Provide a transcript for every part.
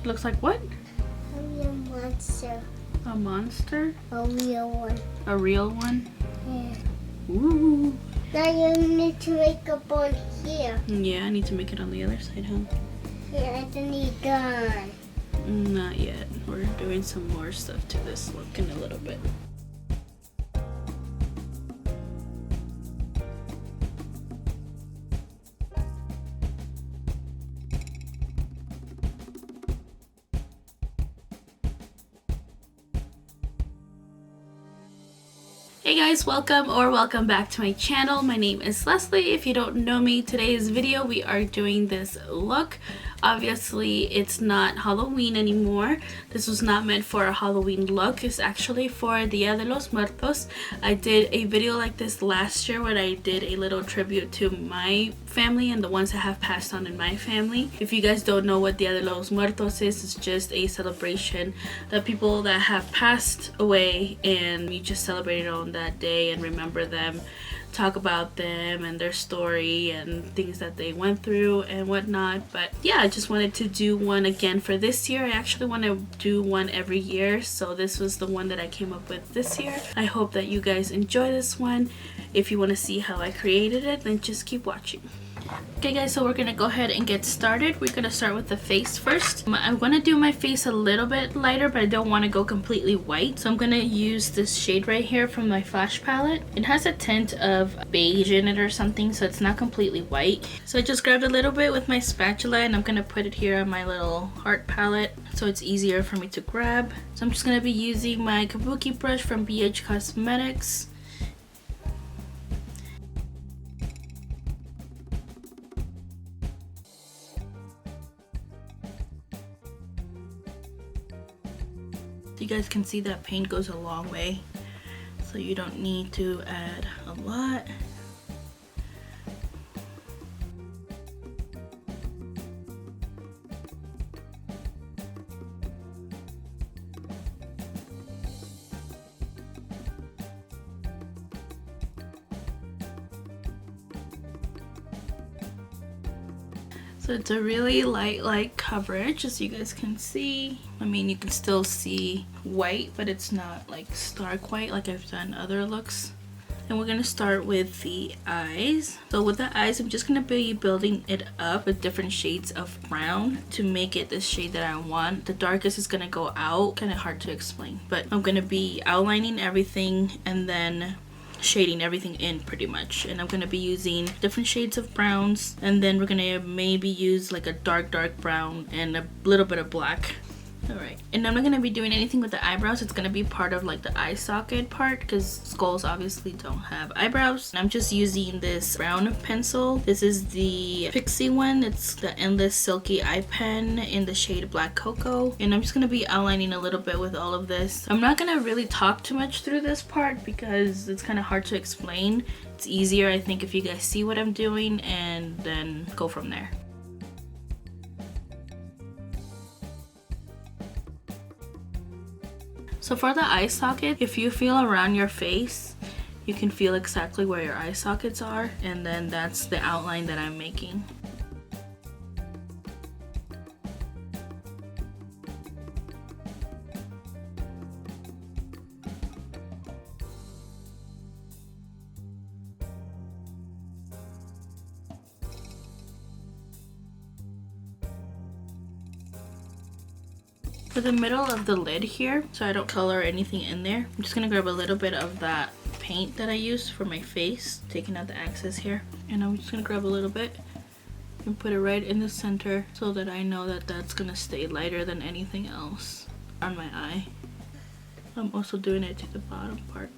Looks like what? A real monster. A monster? A real one. A real one? Yeah. Ooh. Now you need to make up on here. Yeah, I need to make it on the other side, huh? Yeah, I need done. Not yet. We're doing some more stuff to this look in a little bit. Hey guys, welcome back to my channel. My name is Leslie. If you don't know me, today's video we are doing this look. Obviously it's not Halloween anymore. This was not meant for a Halloween look. It's actually for Dia de los Muertos. I did a video like this last year where I did a little tribute to my family and the ones that have passed on in my family. If you guys don't know what Dia de los Muertos is, it's just a celebration of people that have passed away, and we just celebrate it on that day and remember them, talk about them and their story and things that they went through and whatnot. But yeah, I just wanted to do one again for this year. I actually want to do one every year, so this was the one that I came up with this year. I hope that you guys enjoy this one. If you want to see how I created it, then just keep watching. Okay guys, so we're gonna go ahead and get started. We're gonna start with the face first. I'm gonna do my face a little bit lighter, but I don't want to go completely white, so I'm gonna use this shade right here from my Flash palette. It has a tint of beige in it or something, so it's not completely white. So I just grabbed a little bit with my spatula and I'm gonna put it here on my little heart palette so it's easier for me to grab. So I'm just gonna be using my kabuki brush from BH Cosmetics. You guys can see that paint goes a long way, so you don't need to add a lot. So it's a really light coverage, as you guys can see. I mean, you can still see white, but it's not like stark white like I've done other looks. And we're gonna start with the eyes. So with the eyes, I'm just gonna be building it up with different shades of brown to make it the shade that I want. The darkest is gonna go out, kind of hard to explain, but I'm gonna be outlining everything and then shading everything in pretty much. And I'm gonna be using different shades of browns, and then we're gonna maybe use like a dark brown and a little bit of black. Alright, and I'm not gonna be doing anything with the eyebrows. It's gonna be part of like the eye socket part, because skulls obviously don't have eyebrows. And I'm just using this brown pencil. This is the Pixie one. It's the Endless Silky Eye Pen in the shade Black Cocoa. And I'm just gonna be outlining a little bit with all of this. I'm not gonna really talk too much through this part because it's kind of hard to explain. It's easier, I think, if you guys see what I'm doing and then go from there. So for the eye socket, if you feel around your face, you can feel exactly where your eye sockets are, and then that's the outline that I'm making. For the middle of the lid here, so I don't color anything in there, I'm just gonna grab a little bit of that paint that I used for my face, taking out the excess here, and I'm just gonna grab a little bit and put it right in the center so that I know that that's gonna stay lighter than anything else on my eye. I'm also doing it to the bottom part.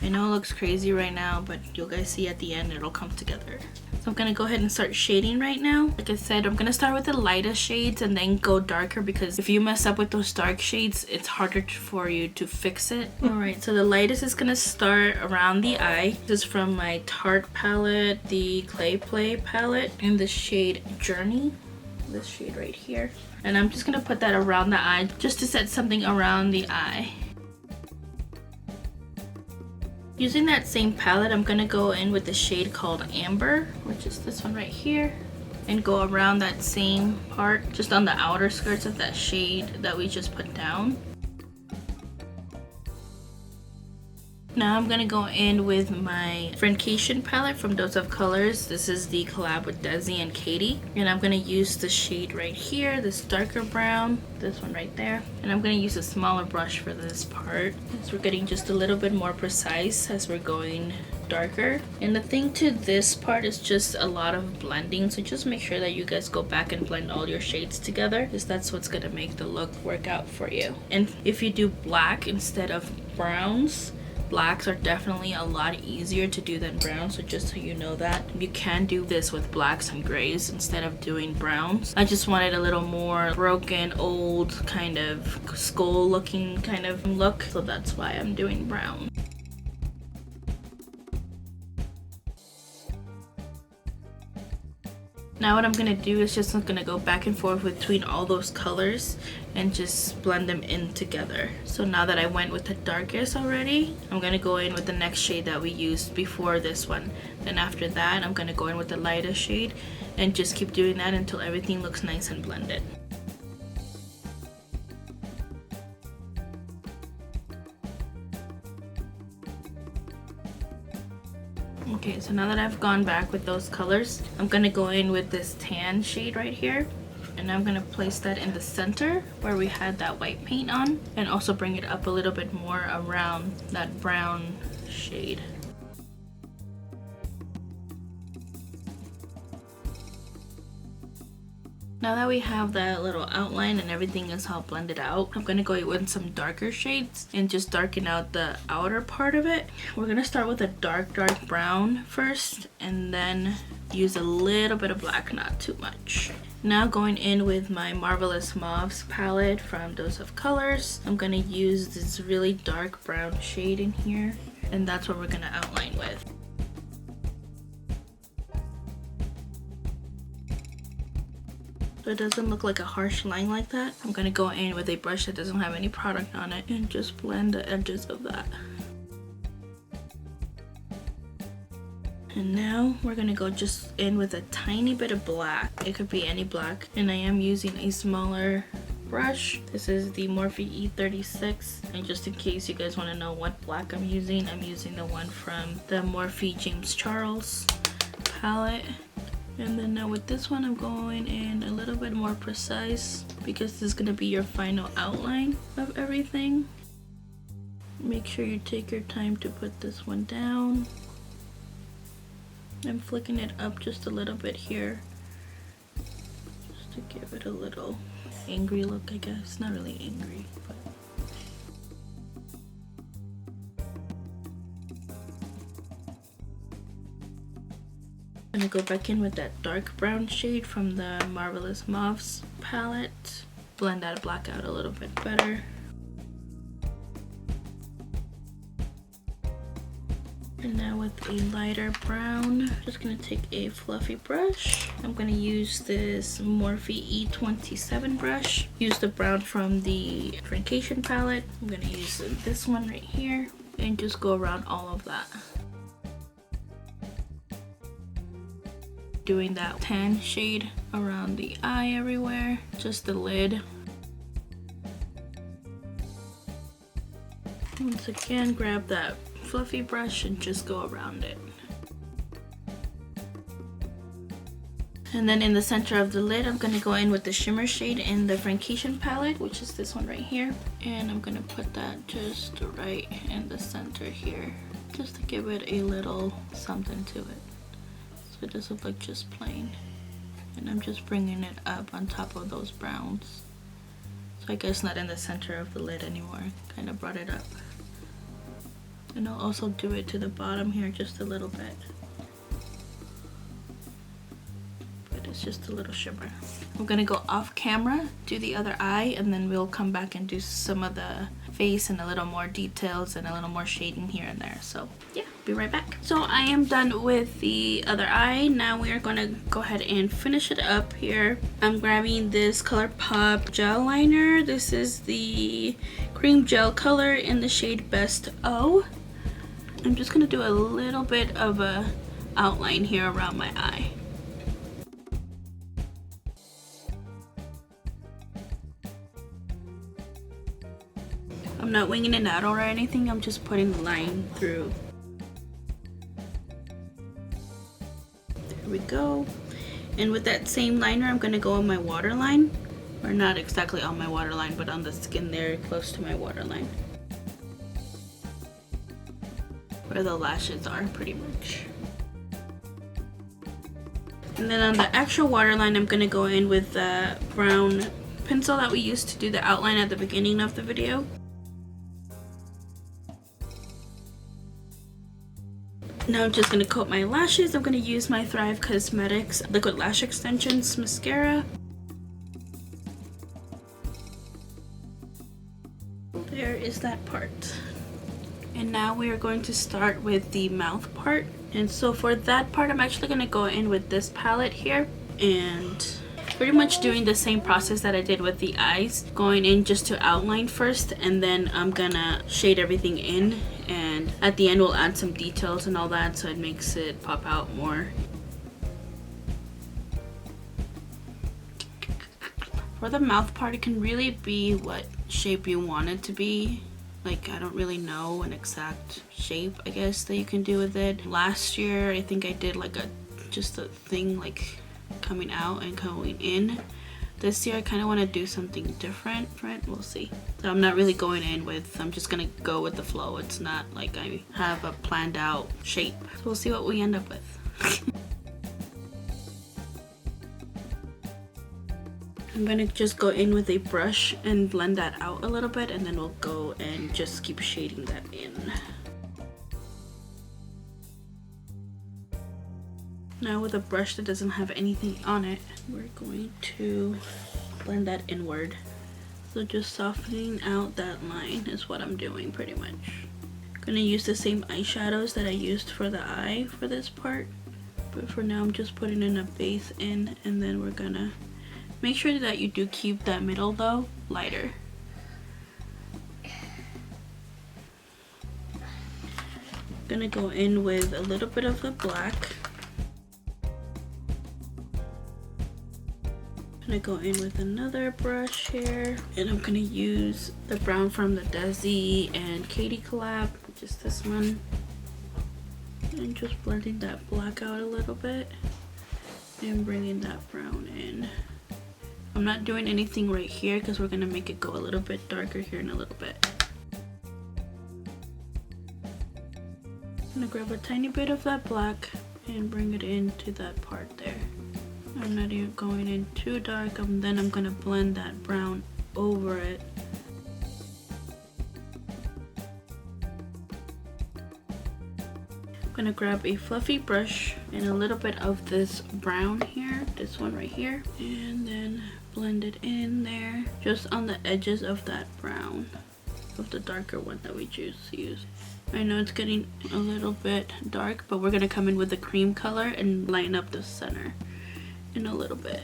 I know it looks crazy right now, but you'll guys see at the end it'll come together. So I'm gonna go ahead and start shading right now. Like I said, I'm gonna start with the lightest shades and then go darker, because if you mess up with those dark shades, it's harder for you to fix it. Alright, so the lightest is gonna start around the eye. This is from my Tarte palette, the Clay Play palette, in the shade Journey. This shade right here. And I'm just gonna put that around the eye just to set something around the eye. Using that same palette, I'm gonna go in with the shade called Amber, which is this one right here, and go around that same part, just on the outer skirts of that shade that we just put down. Now I'm gonna go in with my Friendcation palette from Dose of Colors. This is the collab with Desi and Katie. And I'm gonna use the shade right here, this darker brown, this one right there. And I'm gonna use a smaller brush for this part, as we're getting just a little bit more precise as we're going darker. And the thing to this part is just a lot of blending, so just make sure that you guys go back and blend all your shades together, because that's what's gonna make the look work out for you. And if you do black instead of browns, blacks are definitely a lot easier to do than browns, so just so you know that. You can do this with blacks and grays instead of doing browns. I just wanted a little more broken, old, kind of skull looking kind of look, so that's why I'm doing brown. Now what I'm gonna do is just I'm gonna go back and forth between all those colors and just blend them in together. So now that I went with the darkest already, I'm gonna go in with the next shade that we used before this one. Then after that, I'm gonna go in with the lightest shade and just keep doing that until everything looks nice and blended. Okay, so now that I've gone back with those colors, I'm gonna go in with this tan shade right here, and I'm gonna place that in the center where we had that white paint on, and also bring it up a little bit more around that brown shade. Now that we have that little outline and everything is all blended out, I'm gonna go in with some darker shades and just darken out the outer part of it. We're gonna start with a dark brown first, and then use a little bit of black, not too much. Now going in with my Marvelous Mauves palette from Dose of Colors, I'm gonna use this really dark brown shade in here, and that's what we're gonna outline with. So it doesn't look like a harsh line like that, I'm gonna go in with a brush that doesn't have any product on it and just blend the edges of that. And now we're gonna go just in with a tiny bit of black. It could be any black, and I am using a smaller brush. This is the Morphe E36, and just in case you guys want to know what black I'm using the one from the Morphe James Charles palette. And then now with this one, I'm going in a little bit more precise, because this is gonna be your final outline of everything. Make sure you take your time to put this one down. I'm flicking it up just a little bit here, just to give it a little angry look, I guess. Not really angry, but I'm gonna go back in with that dark brown shade from the Marvelous Mauves palette. Blend that black out a little bit better. And now with a lighter brown, just gonna take a fluffy brush. I'm gonna use this Morphe E27 brush. Use the brown from the Friendcation palette. I'm gonna use this one right here and just go around all of that. Doing that tan shade around the eye everywhere, just the lid. Once again, grab that fluffy brush and just go around it. And then in the center of the lid, I'm gonna go in with the shimmer shade in the Friendcation palette, which is this one right here. And I'm gonna put that just right in the center here, just to give it a little something to it. So it doesn't look just plain. And I'm just bringing it up on top of those browns. So I guess not in the center of the lid anymore. Kind of brought it up. And I'll also do it to the bottom here just a little bit. But it's just a little shimmer. I'm gonna go off camera, do the other eye, and then we'll come back and do some of the face and a little more details and a little more shading here and there. So yeah, be right back. So I am done with the other eye. Now we are gonna go ahead and finish it up here. I'm grabbing this ColourPop gel liner. This is the cream gel color in the shade Best O. I'm just gonna do a little bit of a outline here around my eye. I'm not winging it out or anything, I'm just putting the line through. There we go. And with that same liner, I'm gonna go on my waterline. Or not exactly on my waterline, but on the skin there, close to my waterline. Where the lashes are, pretty much. And then on the actual waterline, I'm gonna go in with the brown pencil that we used to do the outline at the beginning of the video. Now I'm just gonna coat my lashes. I'm gonna use my Thrive Cosmetics Liquid Lash Extensions Mascara. There is that part. And now we are going to start with the mouth part. And so for that part, I'm actually gonna go in with this palette here and pretty much doing the same process that I did with the eyes. Going in just to outline first, and then I'm gonna shade everything in. And at the end, we'll add some details and all that so it makes it pop out more. For the mouth part, it can really be what shape you want it to be. Like, I don't really know an exact shape, I guess, that you can do with it. Last year, I think I did like just a thing like coming out and going in. This year, I kind of want to do something different. We'll see. So I'm not really going in with, I'm just going to go with the flow. It's not like I have a planned out shape. So we'll see what we end up with. I'm going to just go in with a brush and blend that out a little bit, and then we'll go and just keep shading that in. Now with a brush that doesn't have anything on it, we're going to blend that inward. So just softening out that line is what I'm doing pretty much. I'm gonna use the same eyeshadows that I used for the eye for this part. But for now I'm just putting in a base in, and then we're gonna make sure that you do keep that middle though lighter. I'm gonna go in with a little bit of the black. I'm gonna go in with another brush here, and I'm gonna use the brown from the Desi and Katie collab, just this one, and just blending that black out a little bit and bringing that brown in. I'm not doing anything right here because we're gonna make it go a little bit darker here in a little bit. I'm gonna grab a tiny bit of that black and bring it into that part there. I'm not even going in too dark, and then I'm gonna blend that brown over it. I'm gonna grab a fluffy brush and a little bit of this brown here, this one right here, and then blend it in there, just on the edges of that brown, of the darker one that we choose to use. I know it's getting a little bit dark, but we're gonna come in with the cream color and lighten up the center in a little bit.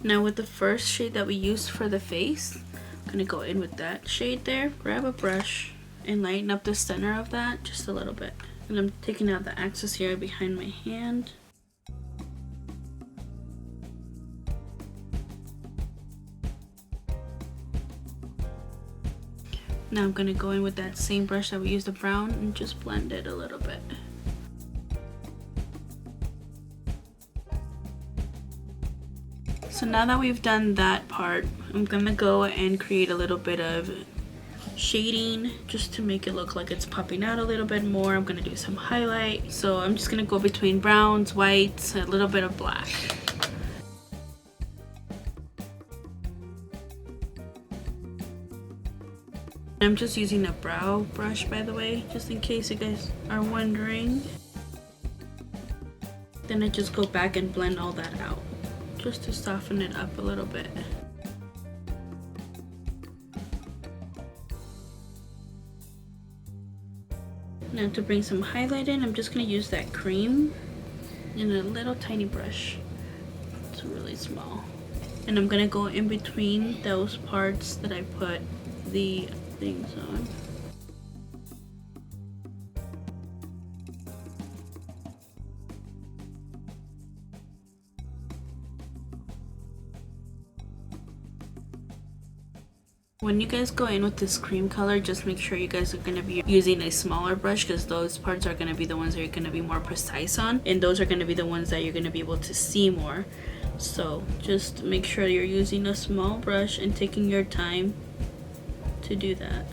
Now with the first shade that we used for the face, I'm gonna go in with that shade there, grab a brush and lighten up the center of that just a little bit. And I'm taking out the excess here behind my hand. Now I'm gonna go in with that same brush that we used the brown and just blend it a little bit. So now that we've done that part, I'm gonna go and create a little bit of shading just to make it look like it's popping out a little bit more. I'm gonna do some highlight. So I'm just gonna go between browns, whites, a little bit of black. I'm just using a brow brush, by the way, just in case you guys are wondering. Then I just go back and blend all that out, just to soften it up a little bit. Now to bring some highlight in, I'm just going to use that cream in a little tiny brush. It's really small. And I'm going to go in between those parts that I put the things on. When you guys go in with this cream color, just make sure you guys are going to be using a smaller brush, because those parts are going to be the ones that you're going to be more precise on, and those are going to be the ones that you're going to be able to see more. So just make sure you're using a small brush and taking your time to do that.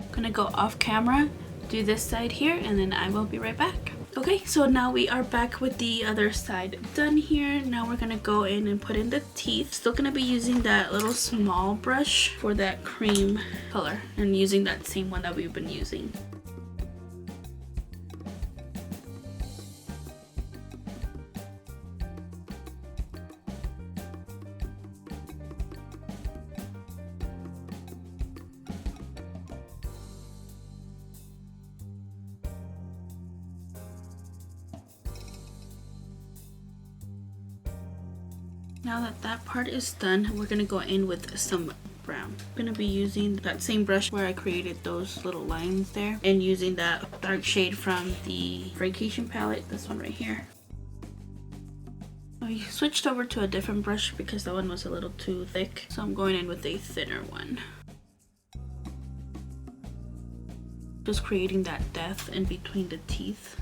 I'm going to go off camera, do this side here, and then I will be right back. Okay, so now we are back with the other side done here. Now we're gonna go in and put in the teeth. Still gonna be using that little small brush for that cream color and using that same one that we've been using. Now that that part is done, we're gonna go in with some brown. I'm gonna be using that same brush where I created those little lines there, and using that dark shade from the Vacation palette, this one right here. I switched over to a different brush because that one was a little too thick, so I'm going in with a thinner one. Just creating that depth in between the teeth.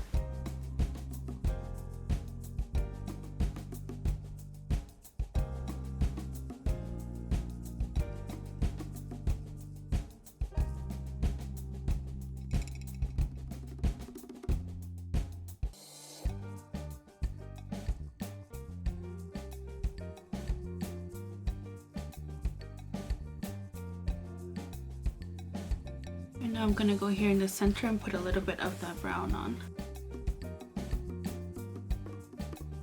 And now I'm gonna go here in the center and put a little bit of that brown on.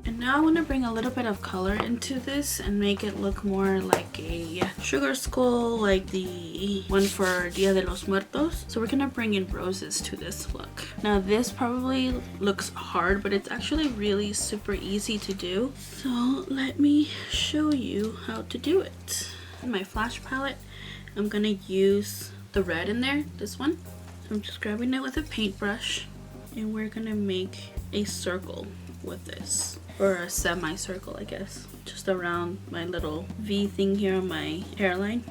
And now I want to bring a little bit of color into this and make it look more like a sugar skull, like the one for Dia de los Muertos. So we're gonna bring in roses to this look. Now this probably looks hard, but it's actually really super easy to do. So let me show you how to do it. In my flash palette, I'm gonna use the red in there, this one. So I'm just grabbing it with a paintbrush, and we're gonna make a circle with this, or a semicircle, I guess, just around my little V thing here on my hairline.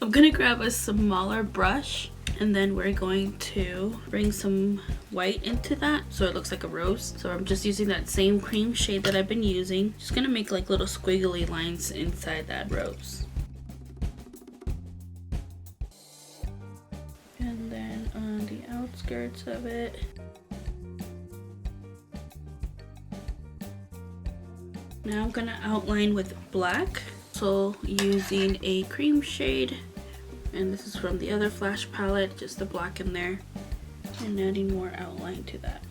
I'm gonna grab a smaller brush, and then we're going to bring some white into that so it looks like a rose. So I'm just using that same cream shade that I've been using. Just gonna make like little squiggly lines inside that rose. And then on the outskirts of it, now I'm gonna outline with black. So using a cream shade, and this is from the other flash palette, just the black in there, and adding more outline to that.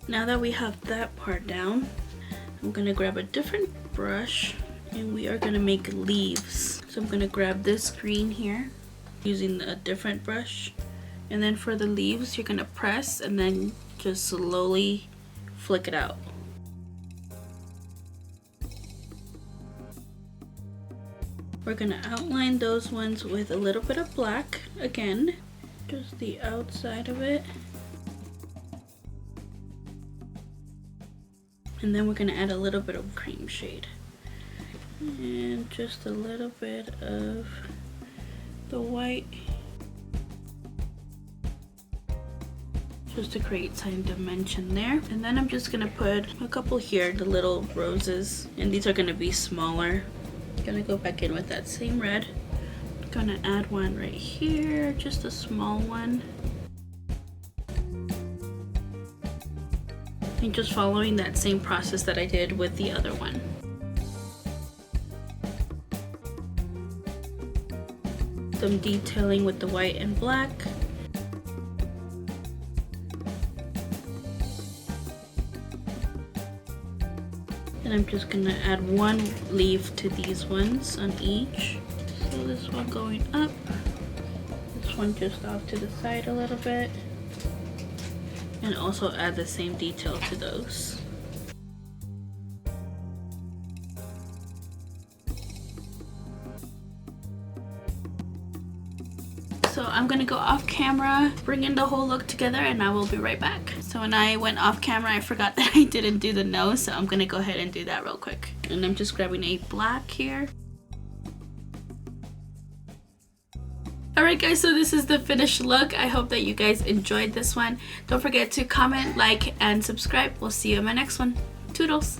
Now that we have that part down, I'm gonna grab a different brush and we are gonna make leaves. So I'm gonna grab this green here using a different brush, and then for the leaves you're gonna press and then just slowly flick it out. We're gonna outline those ones with a little bit of black again, just the outside of it. And then we're gonna add a little bit of cream shade. And just a little bit of the white, just to create some dimension there. And then I'm just gonna put a couple here, the little roses, and these are gonna be smaller. Gonna go back in with that same red. Gonna add one right here, just a small one. And just following that same process that I did with the other one. Some detailing with the white and black. And I'm just gonna add one leaf to these ones on each. So this one going up, this one just off to the side a little bit, and also add the same detail to those. So I'm gonna go off camera, bring in the whole look together, and I will be right back. So when I went off camera, I forgot that I didn't do the nose, so I'm gonna go ahead and do that real quick. And I'm just grabbing a black here. Alright guys, so this is the finished look. I hope that you guys enjoyed this one. Don't forget to comment, like, and subscribe. We'll see you in my next one. Toodles!